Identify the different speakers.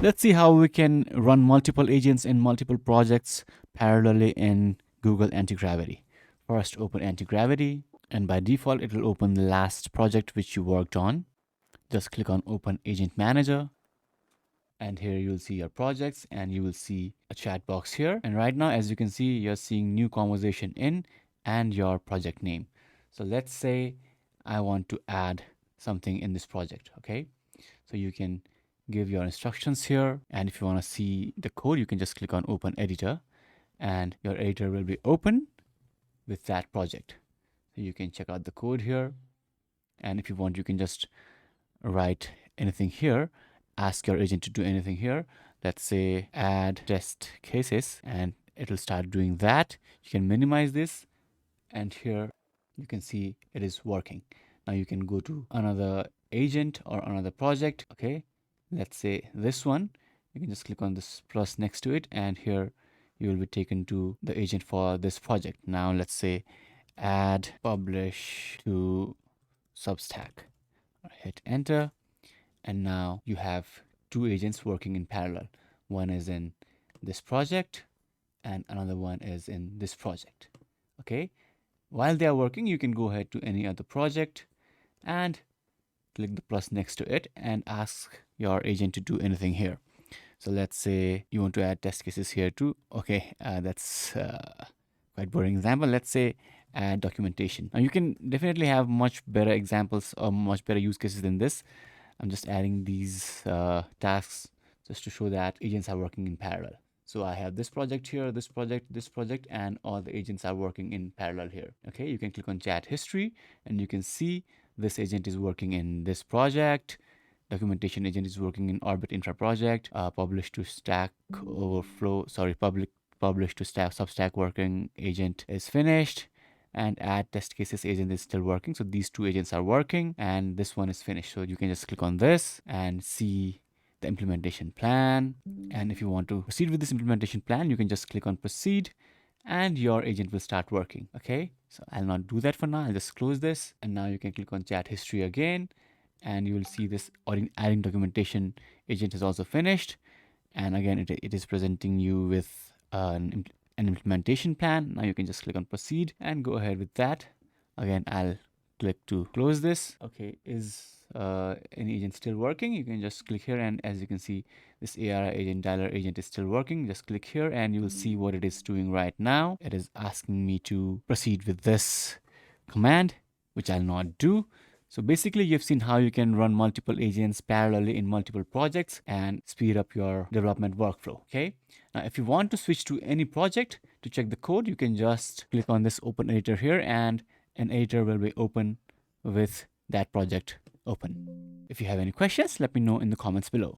Speaker 1: Let's see how we can run multiple agents in multiple projects parallelly in Google Antigravity. First, open Antigravity, and by default, it will open the last project which you worked on. Just click on Open Agent Manager, and here you'll see your projects, and you will see a chat box here. And right now, as you can see, you're seeing new conversation in and your project name. So let's say I want to add something in this project. Okay, so you can give your instructions here, and if you want to see the code, you can just click on Open Editor, and your editor will be open with that project. So you can check out the code here, and if you want, you can just write anything here, ask your agent to do anything here. Let's say add test cases, and it will start doing that. You can minimize this, and here you can see it is working. Now you can go to another agent or another project. Okay, let's say this one. You can just click on this plus next to it, and here you will be taken to the agent for this project. Now let's say add publish to Substack. Hit enter, and now you have two agents working in parallel. One is in this project and another one is in this project. Okay, while they are working, you can go ahead to any other project and click the plus next to it and ask your agent to do anything here. So let's say you want to add test cases here too. Okay, that's quite boring example. Let's say add documentation. Now you can definitely have much better examples or much better use cases than this. I'm just adding these tasks just to show that agents are working in parallel. So I have this project here, this project, and all the agents are working in parallel here. Okay, you can click on chat history, and you can see this agent is working in this project. Documentation agent is working in Orbit Infra project. Publish to Stack Overflow, publish to Stack Substack working agent is finished, and add test cases agent is still working. So these two agents are working, and this one is finished. So you can just click on this and see the implementation plan. And if you want to proceed with this implementation plan, you can just click on proceed, and your agent will start working. Okay, so I'll not do that for now. I'll just close this, and now you can click on chat history again, and you will see this adding documentation agent is also finished. And again, it is presenting you with an implementation plan. Now you can just click on proceed and go ahead with that. Again, I'll click to close this. Okay, is any agent still working? You can just click here, and as you can see, this ARI agent, dialer agent is still working. Just click here and you will see what it is doing right now. It is asking me to proceed with this command, which I'll not do. So basically, you've seen how you can run multiple agents parallelly in multiple projects and speed up your development workflow. Okay. Now, if you want to switch to any project to check the code, you can just click on this open editor here, and an editor will be open with that project open. If you have any questions, let me know in the comments below.